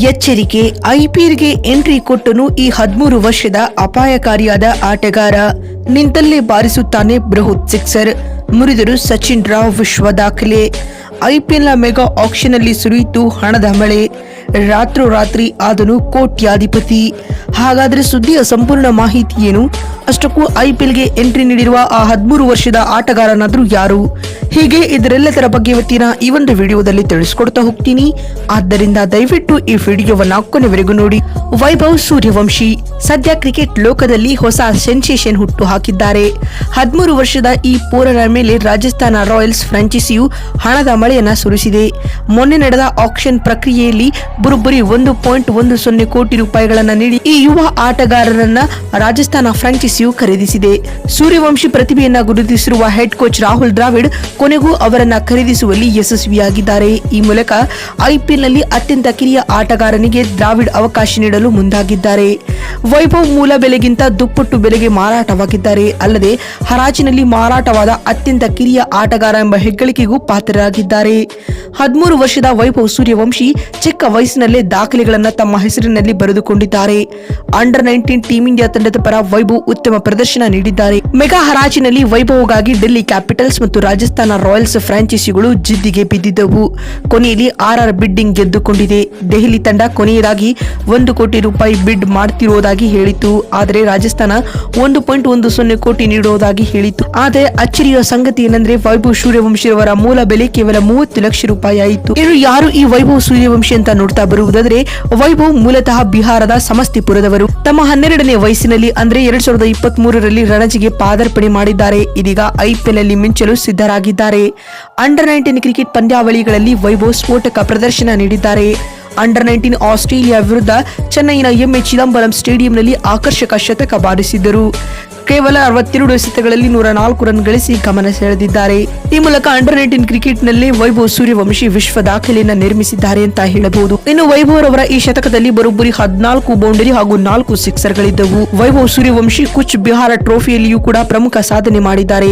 ಎಚ್ಚರಿಕೆ, ಐಪಿಎಲ್ಗೆ ಎಂಟ್ರಿ ಕೊಟ್ಟನು ಈ 13 ವರ್ಷದ ಅಪಾಯಕಾರಿಯಾದ ಆಟಗಾರ. ನಿಂತಲ್ಲೇ ಬಾರಿಸುತ್ತಾನೆ ಬೃಹತ್ ಸಿಕ್ಸರ್, ಮುರಿದರು ಸಚಿನ್ ರಾವ್ ವಿಶ್ವ ದಾಖಲೆ. ಐಪಿಎಲ್ನ ಮೆಗಾ ಆಕ್ಷನ್ ಅಲ್ಲಿ ಸುರಿಯಿತು ಹಣದ ಮಳೆ. ರಾತ್ರೋರಾತ್ರಿ ಆದನು ಕೋಟ್ಯಾಧಿಪತಿ. ಹಾಗಾದ್ರೆ ಸುದ್ದಿಯ ಸಂಪೂರ್ಣ ಮಾಹಿತಿ ಏನು? ಅಷ್ಟಕ್ಕೂ ಐಪಿಎಲ್ಗೆ ಎಂಟ್ರಿ ನೀಡಿರುವ ಆ 13 ವರ್ಷದ ಆಟಗಾರನಾದ್ರೂ ಯಾರು? ಹೀಗೆ ಇದರೆಲ್ಲದರ ಬಗ್ಗೆ ಇವತ್ತಿನ ಈ ಒಂದು ವಿಡಿಯೋದಲ್ಲಿ ತಿಳಿಸ್ಕೊಡ್ತಾ ಹೋಗ್ತೀನಿ. ಆದ್ದರಿಂದ ದಯವಿಟ್ಟು ಈ ವಿಡಿಯೋವನ್ನ ಕೊನೆವರೆಗೂ ನೋಡಿ. ವೈಭವ್ ಸೂರ್ಯವಂಶಿ ಸದ್ಯ ಕ್ರಿಕೆಟ್ ಲೋಕದಲ್ಲಿ ಹೊಸ ಸೆನ್ಸೇಷನ್ ಹುಟ್ಟು ಹಾಕಿದ್ದಾರೆ. 13 ವರ್ಷದ ಈ ಪೋರನ ಮೇಲೆ ರಾಜಸ್ಥಾನ ರಾಯಲ್ಸ್ ಫ್ರಾಂಚೈಸಿಯು ಹಣದ ಮಳೆಯನ್ನ ಸುರಿಸಿದೆ. ಮೊನ್ನೆ ನಡೆದ ಆಕ್ಷನ್ ಪ್ರಕ್ರಿಯೆಯಲ್ಲಿ ಬರೋಬ್ಬರಿ 1.10 ಕೋಟಿ ರೂಪಾಯಿಗಳನ್ನ ನೀಡಿ ಈ ಯುವ ಆಟಗಾರರನ್ನ ರಾಜಸ್ಥಾನ ಫ್ರಾಂಚೈಸಿಯು ಖರೀದಿಸಿದೆ. ಸೂರ್ಯವಂಶಿ ಪ್ರತಿಭೆಯನ್ನ ಗುರುತಿಸಿರುವ ಹೆಡ್ ಕೋಚ್ ರಾಹುಲ್ ದ್ರಾವಿಡ್ ಕೊನೆಗೂ ಅವರನ್ನ ಖರೀದಿಸುವಲ್ಲಿ ಯಶಸ್ವಿಯಾಗಿದ್ದಾರೆ. ಈ ಮೂಲಕ ಐಪಿಎಲ್ ನಲ್ಲಿ ಅತ್ಯಂತ ಕಿರಿಯ ಆಟಗಾರನಿಗೆ ದ್ರಾವಿಡ್ ಅವಕಾಶ ನೀಡಲು ಮುಂದಾಗಿದ್ದಾರೆ. ವೈಭವ್ ಮೂಲ ಬೆಲೆಗಿಂತ ದುಪ್ಪಟ್ಟು ಬೆಲೆಗೆ ಮಾರಾಟವಾಗಿದ್ದಾರೆ. ಅಲ್ಲದೆ ಹರಾಜಿನಲ್ಲಿ ಮಾರಾಟವಾದ ಅತ್ಯಂತ ಕಿರಿಯ ಆಟಗಾರ ಎಂಬ ಹೆಗ್ಗಳಿಕೆಗೂ ಪಾತ್ರರಾಗಿದ್ದಾರೆ. 13 ವರ್ಷದ ವೈಭವ್ ಸೂರ್ಯವಂಶಿ ಚಿಕ್ಕ ವಯಸ್ಸಿನಲ್ಲೇ ದಾಖಲೆಗಳನ್ನ ತಮ್ಮ ಹೆಸರಿನಲ್ಲಿ ಬರೆದುಕೊಂಡಿದ್ದಾರೆ. ಅಂಡರ್ 19 ಟೀಮ್ ಇಂಡಿಯಾ ತಂಡದ ಪರ ವೈಭವ್ ಉತ್ತಮ ಪ್ರದರ್ಶನ ನೀಡಿದ್ದಾರೆ. ಮೆಗಾ ಹರಾಜಿನಲ್ಲಿ ವೈಭವ್ಗಾಗಿ ಡೆಲ್ಲಿ ಕ್ಯಾಪಿಟಲ್ಸ್ ಮತ್ತು ರಾಜಸ್ಥಾನ ರಾಯಲ್ಸ್ ಫ್ರಾಂಚೈಸಿಗಳು ಜಿದ್ದಿಗೆ ಬಿದ್ದಿದ್ದವು. ಕೊನೆಯಲ್ಲಿ ಆರ್ಆರ್ ಬಿಡ್ಡಿಂಗ್ ಗೆದ್ದುಕೊಂಡಿದೆ. ದೆಹಲಿ ತಂಡ ಕೊನೆಯದಾಗಿ 1 ಕೋಟಿ ರೂಪಾಯಿ ಬಿಡ್ ಮಾಡ್ತಿರುವುದಾಗಿ ಹೇಳಿತು. ಆದರೆ ರಾಜಸ್ಥಾನ 1.10 ಕೋಟಿ ನೀಡುವುದಾಗಿ ಹೇಳಿತು. ಆದರೆ ಅಚ್ಚರಿಯ ಸಂಗತಿ ಏನಂದ್ರೆ ವೈಭವ್ ಸೂರ್ಯವಂಶಿ ಅವರ ಮೂಲ ಬೆಲೆ ಕೇವಲ 30 ಲಕ್ಷ ರೂಪಾಯಿ ಆಯಿತು. ಇನ್ನು ಯಾರು ಈ ವೈಭವ್ ಸೂರ್ಯವಂಶಿ ಅಂತ ನೋಡ್ತಾ ಬರುವುದಾದ್ರೆ, ವೈಭವ್ ಮೂಲತಃ ಬಿಹಾರದ ಸಮಸ್ತಿಪುರದವರು. ತಮ್ಮ 12ನೇ ವಯಸ್ಸಿನಲ್ಲಿ ಅಂದ್ರೆ 2023ರಲ್ಲಿ ರಣಜಿಗೆ ಪಾದಾರ್ಪಣೆ ಮಾಡಿದ್ದಾರೆ. ಇದೀಗ ಐಪಿಎಲ್ ನಲ್ಲಿ ಮಿಂಚಲು ಸಿದ್ಧರಾಗಿದ್ದಾರೆ. ಅಂಡರ್ 19 ಕ್ರಿಕೆಟ್ ಪಂದ್ಯಾವಳಿಗಳಲ್ಲಿ ವೈಭವ್ ಸ್ಫೋಟಕ ಪ್ರದರ್ಶನ ನೀಡಿದ್ದಾರೆ. ಅಂಡರ್ 19 ಆಸ್ಟ್ರೇಲಿಯಾ ವಿರುದ್ಧ ಚೆನ್ನೈನ ಎಂಎ ಚಿದಂಬರಂ ಸ್ಟೇಡಿಯಂನಲ್ಲಿ ಆಕರ್ಷಕ ಶತಕ ಬಾರಿಸಿದ್ದರು. ಕೇವಲ 62 ಎಸೆತಗಳಲ್ಲಿ 104 ರನ್ ಗಳಿಸಿ ಗಮನ ಸೆಳೆದಿದ್ದಾರೆ. ಈ ಮೂಲಕ ಅಂಡರ್ 19 ಕ್ರಿಕೆಟ್ ನಲ್ಲಿ ವೈಭವ್ ಸೂರ್ಯವಂಶಿ ವಿಶ್ವ ದಾಖಲೆಯನ್ನ ನಿರ್ಮಿಸಿದ್ದಾರೆ ಅಂತ ಹೇಳಬಹುದು. ಇನ್ನು ವೈಭವ್ ರವರ ಈ ಶತಕದಲ್ಲಿ ಬರೋಬ್ಬರಿ 14 ಬೌಂಡರಿ ಹಾಗೂ 4 ಸಿಕ್ಸರ್ ಗಳಿದ್ದವು. ವೈಭವ್ ಸೂರ್ಯವಂಶಿ ಕುಚ್ ಬಿಹಾರ ಟ್ರೋಫಿಯಲ್ಲಿಯೂ ಕೂಡ ಪ್ರಮುಖ ಸಾಧನೆ ಮಾಡಿದ್ದಾರೆ.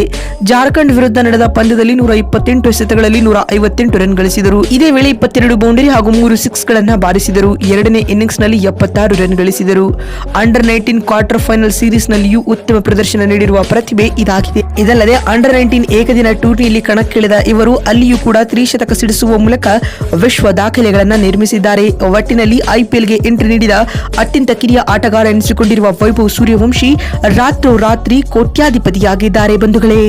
ಜಾರ್ಖಂಡ್ ವಿರುದ್ಧ ನಡೆದ ಪಂದ್ಯದಲ್ಲಿ 128 ಎಸೆತಗಳಲ್ಲಿ 158 ರನ್ ಗಳಿಸಿದರು. ಇದೇ ವೇಳೆ 22 ಬೌಂಡರಿ ಹಾಗೂ 3 ಸಿಕ್ಸ್ ಗಳನ್ನ ಬಾರಿಸಿದರು. ಎರಡನೇ ಇನ್ನಿಂಗ್ಸ್ ನಲ್ಲಿ 76 ರನ್ ಗಳಿಸಿದರು. ಅಂಡರ್ 19 ಕ್ವಾರ್ಟರ್ ಫೈನಲ್ ಸೀರೀಸ್ ನಲ್ಲಿಯೂ ಉತ್ತಮ ಪ್ರದರ್ಶನ ನೀಡಿರುವ ಪ್ರತಿಭೆ ಇದಾಗಿದೆ. ಇದಲ್ಲದೆ ಅಂಡರ್ 19 ಏಕದಿನ ಟೂರ್ನಿಯಲ್ಲಿ ಕಣಕ್ಕಿಳಿದ ಇವರು ಅಲ್ಲಿಯೂ ಕೂಡ ತ್ರಿಶತಕ ಸಿಡಿಸುವ ಮೂಲಕ ವಿಶ್ವ ದಾಖಲೆಗಳನ್ನ ನಿರ್ಮಿಸಿದ್ದಾರೆ. ಒಟ್ಟಿನಲ್ಲಿ ಐಪಿಎಲ್ಗೆ ಎಂಟ್ರಿ ನೀಡಿದ ಅತ್ಯಂತ ಕಿರಿಯ ಆಟಗಾರ ಎನಿಸಿಕೊಂಡಿರುವ ವೈಭವ್ ಸೂರ್ಯವಂಶಿ ರಾತ್ರೋರಾತ್ರಿ ಕೋಟ್ಯಾಧಿಪತಿಯಾಗಿದ್ದಾರೆ ಬಂಧುಗಳೇ.